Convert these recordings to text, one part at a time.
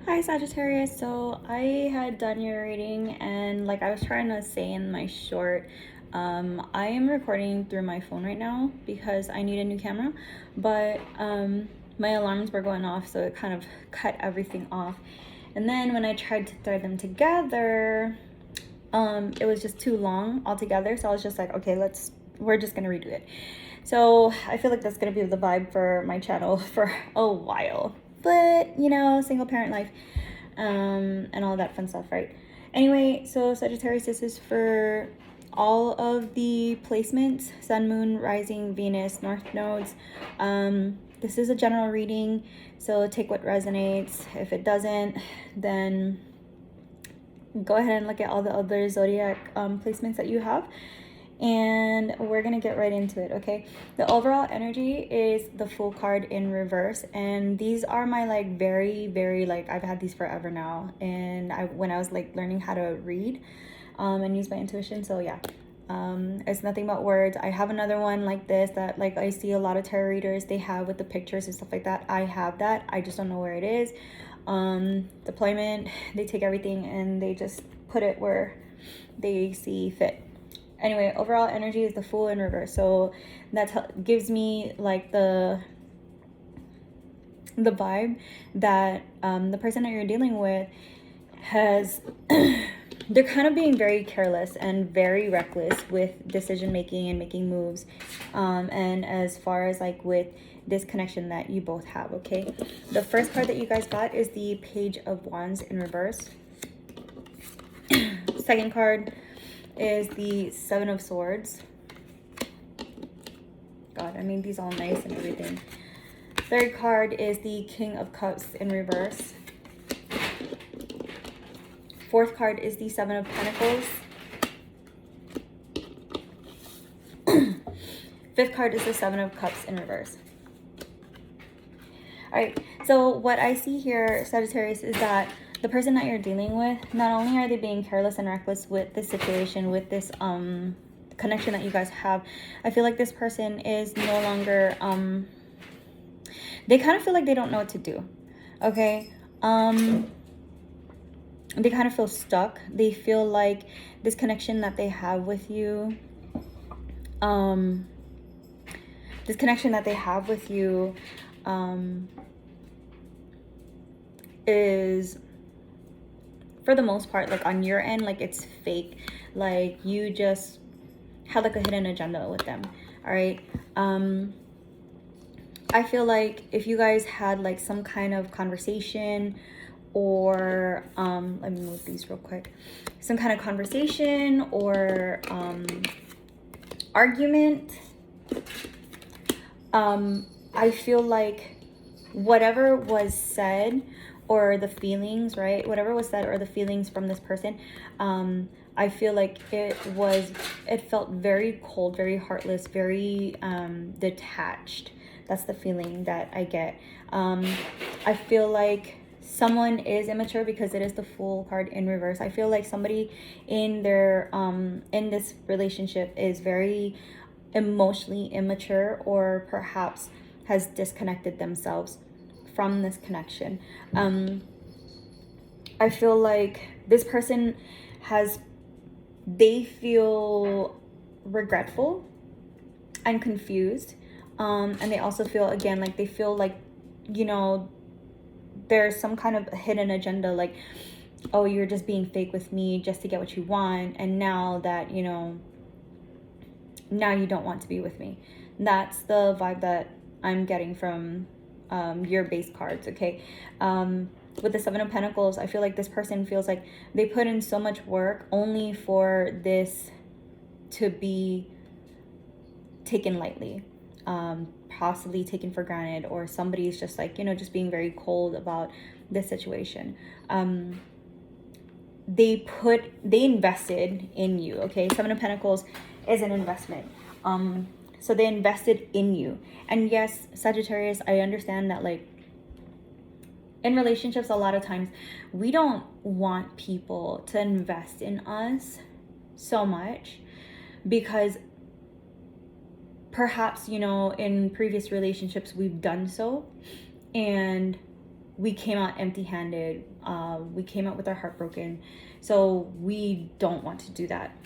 Hi Sagittarius, so I had done your reading and like I was trying to say in my short, I am recording through my phone right now because I need a new camera, but my alarms were going off, so it kind of cut everything off. And then when I tried to thread them together, it was just too long altogether, so I was just like, okay, we're just gonna redo it. So I feel like that's gonna be the vibe for my channel for a while. But you know, single parent life, and all that fun stuff, right? Anyway, so Sagittarius, this is for all of the placements: Sun, Moon, Rising, Venus, North nodes. This is a general reading, so take what resonates. If it doesn't, then go ahead and look at all the other zodiac placements that you have, and we're gonna get right into it. Okay, the overall energy is the Fool card in reverse, and these are my like very like, I've had these forever now, and when I was like learning how to read and use my intuition. So yeah, it's nothing but words. I have another one like this that like I see a lot of tarot readers they have with the pictures and stuff like that. I have that, I just don't know where it is. Deployment, they take everything and they just put it where they see fit. Anyway, overall energy is the Fool in reverse, so that gives me like the vibe that the person that you're dealing with has they're kind of being very careless and very reckless with decision making and making moves, and as far as like with this connection that you both have. Okay, the first card that you guys got is the Page of Wands in reverse. Second card is the Seven of Swords. God, I mean, these all nice and everything. Third card is the King of Cups in reverse. Fourth card is the Seven of Pentacles. Fifth card is the Seven of Cups in reverse. All right, so what I see here, Sagittarius, is that the person that you're dealing with, not only are they being careless and reckless with this situation, with this connection that you guys have, I feel like this person is no longer, they kind of feel like they don't know what to do. Okay, they kind of feel stuck. They feel like this connection that they have with you, is, for the most part, like on your end, like it's fake. Like you just had like a hidden agenda with them. All right, I feel like if you guys had like some kind of conversation, or let me move these real quick, some kind of conversation or argument, I feel like whatever was said, or the feelings, right, whatever was said or the feelings from this person, I feel like it felt very cold, very heartless, very detached. That's the feeling that I get. I feel like someone is immature because it is the Fool card in reverse. I feel like somebody in their in this relationship is very emotionally immature, or perhaps has disconnected themselves from this connection. I feel like this person they feel regretful and confused, and they also feel, again, like they feel like, you know, there's some kind of hidden agenda, like, oh, you're just being fake with me just to get what you want, and now that, you know, now you don't want to be with me. That's the vibe that I'm getting from your base cards. Okay, with the Seven of Pentacles, I feel like this person feels like they put in so much work only for this to be taken lightly, possibly taken for granted, or somebody's just like, you know, just being very cold about this situation. They invested in you. Okay, Seven of Pentacles is an investment. So they invested in you. And yes, Sagittarius, I understand that, like, in relationships, a lot of times we don't want people to invest in us so much because perhaps, you know, in previous relationships we've done so, and we came out empty-handed. We came out with our heart broken. So we don't want to do that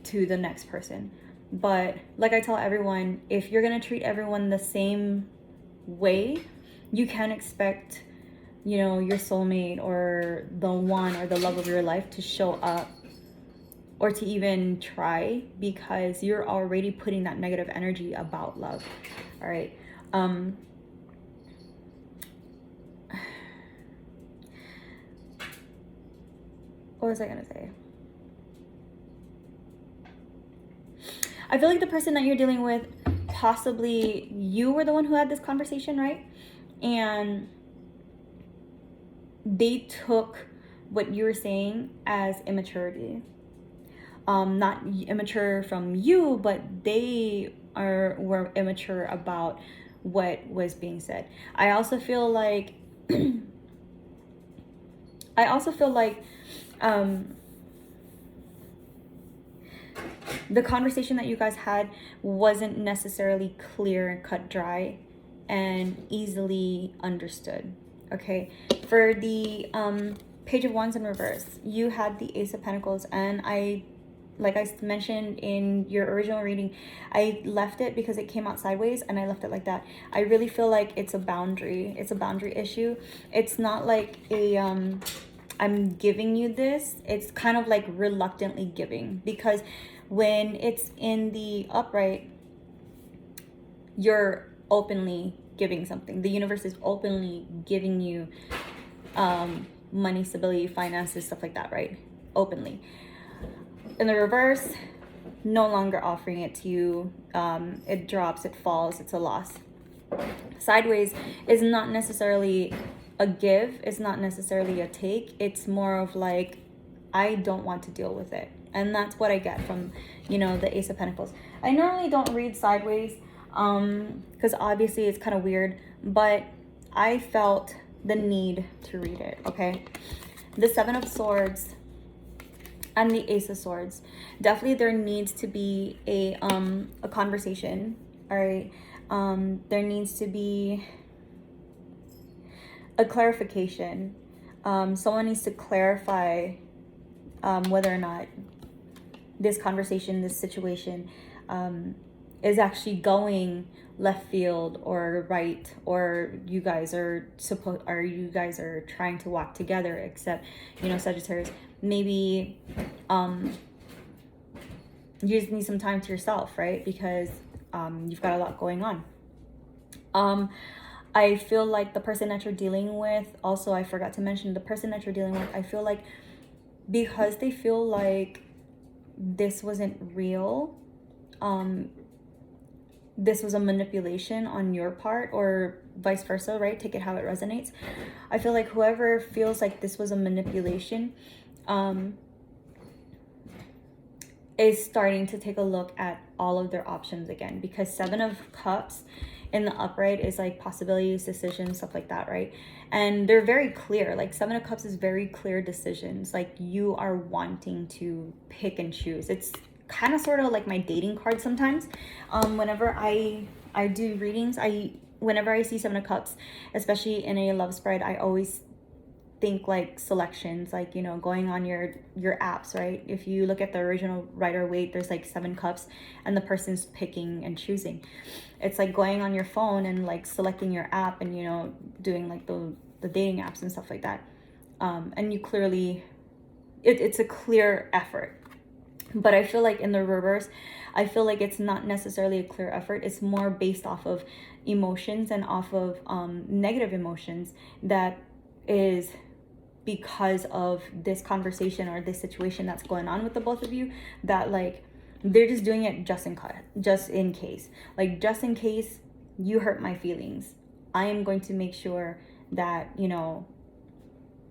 to the next person. But like I tell everyone, if you're going to treat everyone the same way, you can't expect, you know, your soulmate or the one or the love of your life to show up or to even try, because you're already putting that negative energy about love. All right. What was I gonna say? I feel like the person that you're dealing with, possibly you were the one who had this conversation, right? And they took what you were saying as immaturity. Not immature from you, but they were immature about what was being said. I also feel like the conversation that you guys had wasn't necessarily clear and cut dry and easily understood. Okay, for the Page of Wands in reverse, you had the Ace of Pentacles, and like I mentioned in your original reading, I left it because it came out sideways, and I left it like that. I really feel like it's a boundary. It's a boundary issue. It's not like a I'm giving you this. It's kind of like reluctantly giving, because when it's in the upright, you're openly giving something. The universe is openly giving you money, stability, finances, stuff like that, right? Openly. In the reverse, no longer offering it to you. It drops, it falls, it's a loss. Sideways is not necessarily a give, it's not necessarily a take. It's more of like, I don't want to deal with it. And that's what I get from, you know, the Ace of Pentacles. I normally don't read sideways because obviously it's kind of weird, but I felt the need to read it, okay? The Seven of Swords and the Ace of Swords. Definitely there needs to be a conversation, all right? There needs to be a clarification. Someone needs to clarify whether or not this conversation, this situation is actually going left field or right, or you guys are trying to walk together. Except, you know, Sagittarius, maybe you just need some time to yourself, right? Because you've got a lot going on. I feel like the person that you're dealing with, also I forgot to mention, the person that you're dealing with, I feel like because they feel like this wasn't real, this was a manipulation on your part, or vice versa, right? Take it how it resonates. I feel like whoever feels like this was a manipulation is starting to take a look at all of their options again, because Seven of Cups in the upright is like possibilities, decisions, stuff like that, right? And they're very clear. Like Seven of Cups is very clear decisions. Like you are wanting to pick and choose. It's kind of sort of like my dating card sometimes. Whenever I do readings, whenever I see Seven of Cups, especially in a love spread, I always think like selections, like, you know, going on your apps, right? If you look at the original Rider-Waite, there's like 7 cups and the person's picking and choosing. It's like going on your phone and like selecting your app and, you know, doing like the dating apps and stuff like that. And you clearly, it's a clear effort. But I feel like in the reverse, I feel like it's not necessarily a clear effort. It's more based off of emotions and off of negative emotions that is because of this conversation or this situation that's going on with the both of you, that like they're just doing it just in case. Like, just in case you hurt my feelings, I am going to make sure that, you know,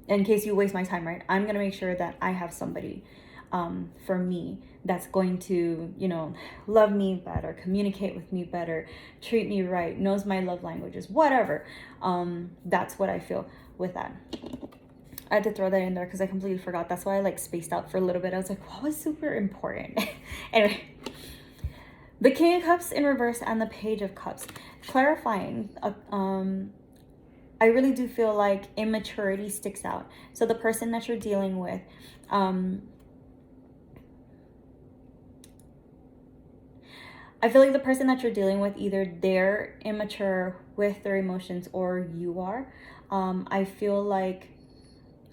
in case you waste my time, right? I'm going to make sure that I have somebody for me that's going to, you know, love me better, communicate with me better, treat me right, knows my love languages, whatever. That's what I feel with that. I had to throw that in there because I completely forgot. That's why I like spaced out for a little bit. I was like, what was super important? Anyway, the King of Cups in reverse and the Page of Cups, clarifying I really do feel like immaturity sticks out. So the person that you're dealing with, I feel like the person that you're dealing with, either they're immature with their emotions or you are. I feel like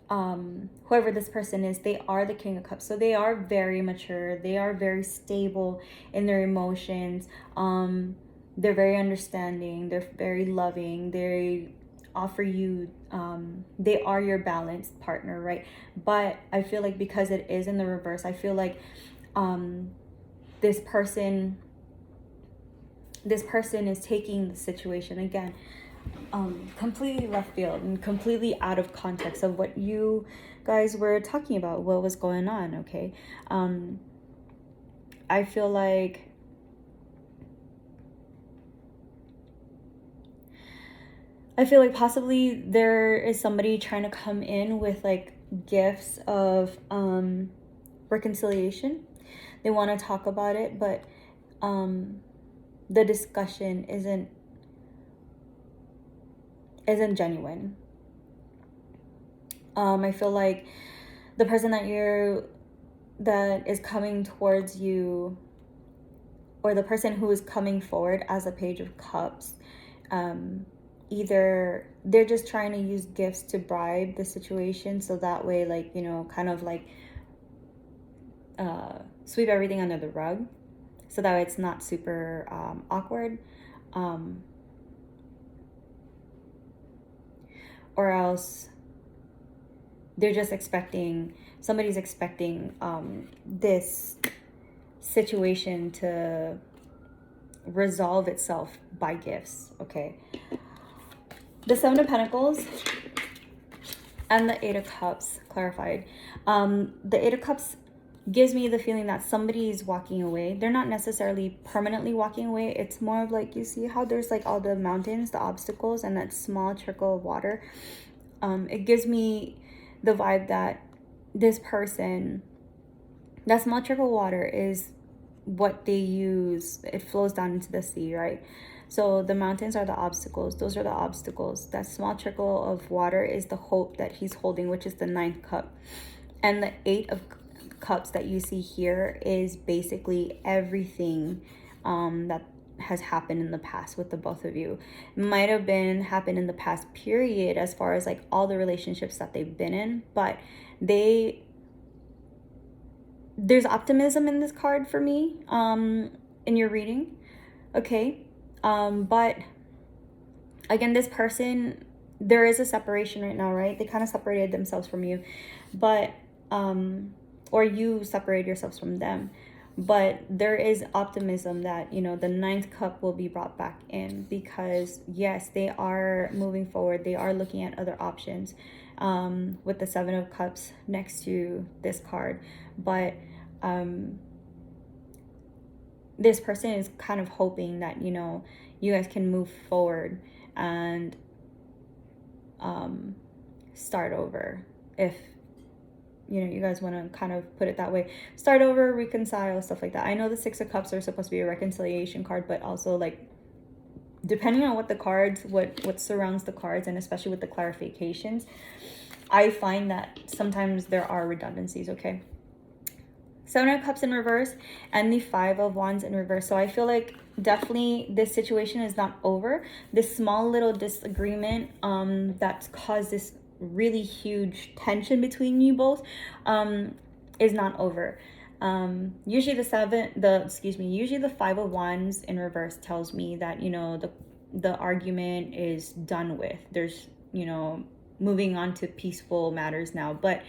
whoever this person is, they are the King of Cups. So they are very mature. They are very stable in their emotions. They're very understanding. They're very loving. They offer you, they are your balanced partner, right? But I feel like because it is in the reverse, I feel like this person is taking the situation, again, completely left field and completely out of context of what you guys were talking about, what was going on, okay? I feel like possibly there is somebody trying to come in with like gifts of reconciliation. They want to talk about it, but the discussion isn't genuine. I feel like the person that is coming towards you, or the person who is coming forward as a Page of Cups, either they're just trying to use gifts to bribe the situation, so that way, like, you know, kind of like sweep everything under the rug, so that way it's not super awkward. Or else they're just somebody's expecting this situation to resolve itself by gifts, okay? The Seven of Pentacles and the Eight of Cups clarified. The Eight of Cups gives me the feeling that somebody is walking away. They're not necessarily permanently walking away. It's more of like, you see how there's like all the mountains, the obstacles, and that small trickle of water. It gives me the vibe that this person, that small trickle of water is what they use. It flows down into the sea, right? So the mountains are the obstacles. Those are the obstacles. That small trickle of water is the hope that he's holding, which is the Ninth Cup. And the Eight of Cups that you see here is basically everything that has happened in the past with the both of you. It might have happened in the past period, as far as like all the relationships that they've been in, but there's optimism in this card for me in your reading, okay? But again, this person, there is a separation right now, right? They kind of separated themselves from you, but or you separated yourselves from them. But there is optimism that, you know, the Ninth Cup will be brought back in, because yes, they are moving forward. They are looking at other options with the Seven of Cups next to this card. But this person is kind of hoping that, you know, you guys can move forward and start over, if you know, you guys want to kind of put it that way. Start over, reconcile, stuff like that. I know the Six of Cups are supposed to be a reconciliation card, but also, like, depending on what the cards, what surrounds the cards, and especially with the clarifications, I find that sometimes there are redundancies, okay? Seven of Cups in reverse and the Five of Wands in reverse. So I feel like definitely this situation is not over. This small little disagreement that's caused this really huge tension between you both is not over. Usually the Five of Wands in reverse tells me that, you know, the argument is done with. There's, you know, moving on to peaceful matters now. But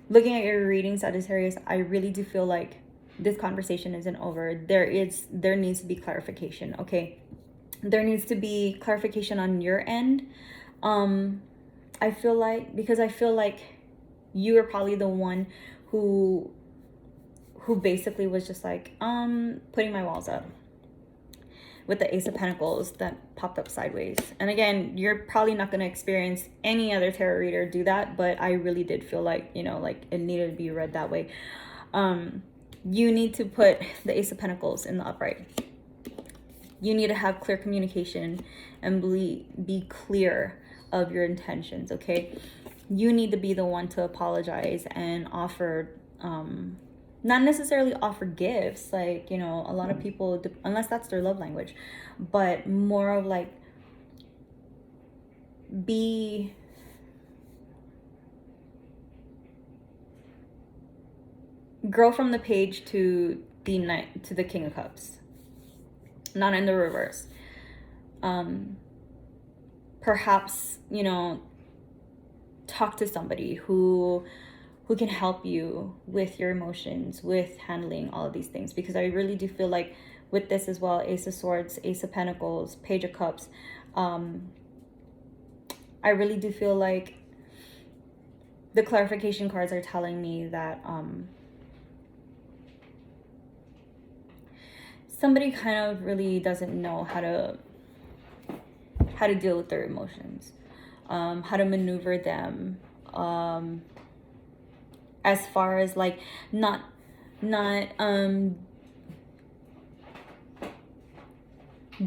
looking at your reading, Sagittarius, I really do feel like this conversation isn't over. There needs to be clarification, okay? There needs to be clarification on your end. I feel like you are probably the one who basically was just like, putting my walls up with the Ace of Pentacles that popped up sideways. And again, you're probably not going to experience any other tarot reader do that, but I really did feel like, you know, like it needed to be read that way. You need to put the Ace of Pentacles in the upright. You need to have clear communication and be clear of your intentions, okay? You need to be the one to apologize and offer, not necessarily offer gifts, like, you know, a lot of people, unless that's their love language, but more of like, grow from the page to the knight, to the King of Cups, not in the reverse. Perhaps, you know, talk to somebody who can help you with your emotions, with handling all of these things, because I really do feel like with this as well, Ace of Swords, Ace of Pentacles, Page of Cups, I really do feel like the clarification cards are telling me that somebody kind of really doesn't know how to deal with their emotions, how to maneuver them, as far as like not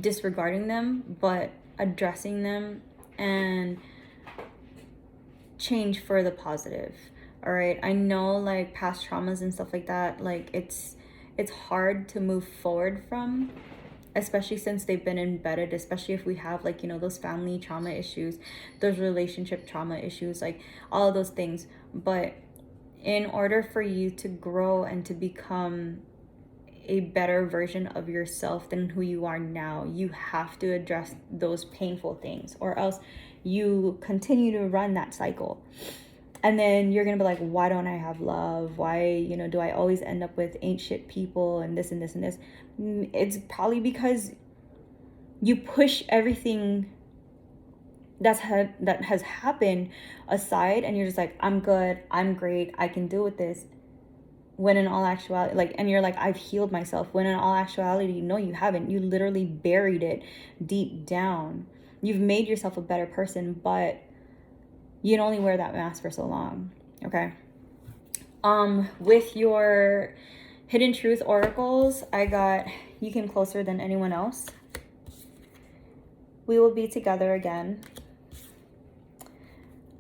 disregarding them, but addressing them and change for the positive. All right, I know like past traumas and stuff like that, like it's hard to move forward from, especially since they've been embedded, especially if we have like, you know, those family trauma issues, those relationship trauma issues, like all of those things. But in order for you to grow and to become a better version of yourself than who you are now, you have to address those painful things, or else you continue to run that cycle. And then you're gonna be like, why don't I have love? Why, you know, do I always end up with ain't shit people and this and this and this? It's probably because you push everything that has happened aside, and you're just like, I'm good, I'm great, I can deal with this. When in all actuality, like, and you're like, I've healed myself. When in all actuality, no, you haven't. You literally buried it deep down. You've made yourself a better person, but you can only wear that mask for so long, okay? With your hidden truth oracles, I got, you came closer than anyone else. We will be together again.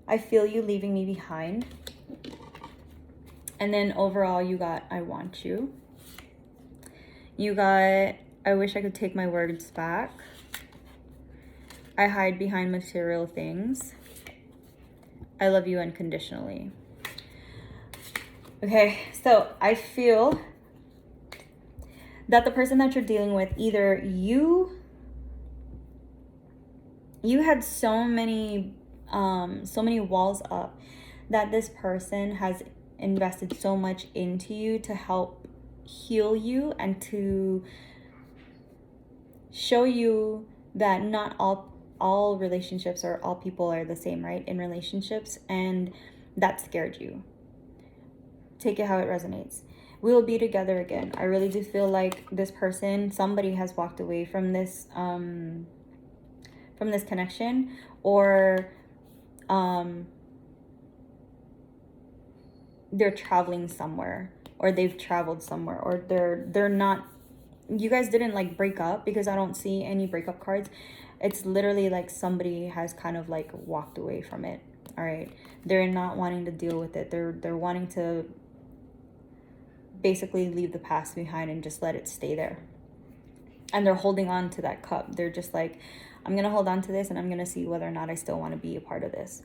I feel you leaving me behind. And then overall, you got, I want you. You got, I wish I could take my words back. I hide behind material things. I love you unconditionally. Okay, so I feel that the person that you're dealing with, either you had so many walls up, that this person has invested so much into you to help heal you and to show you that not all relationships or all people are the same, right? In relationships, and that scared you. Take it how it resonates. We will be together again. I really do feel like this person, somebody has walked away from this connection, or they're traveling somewhere, or they've traveled somewhere, or they're not, you guys didn't like break up, because I don't see any breakup cards. It's literally like somebody has kind of like walked away from it. All right, they're not wanting to deal with it. They're wanting to basically leave the past behind and just let it stay there. And they're holding on to that cup. They're just like, I'm gonna hold on to this, and I'm gonna see whether or not I still want to be a part of this.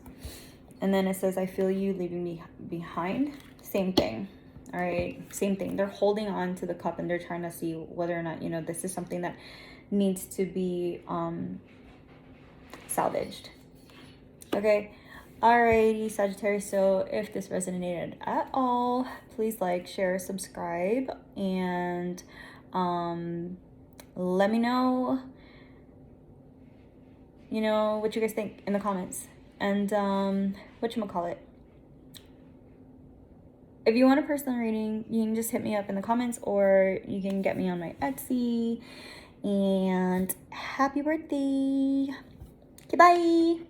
And then it says, I feel you leaving me behind. Same thing. All right, same thing. They're holding on to the cup, and they're trying to see whether or not, you know, this is something that needs to be salvaged. Okay. Alrighty, Sagittarius. So if this resonated at all, please like, share, subscribe, and let me know, you know, what you guys think in the comments. And whatchamacallit, if you want a personal reading, you can just hit me up in the comments, or you can get me on my Etsy. And happy birthday. Okay, bye.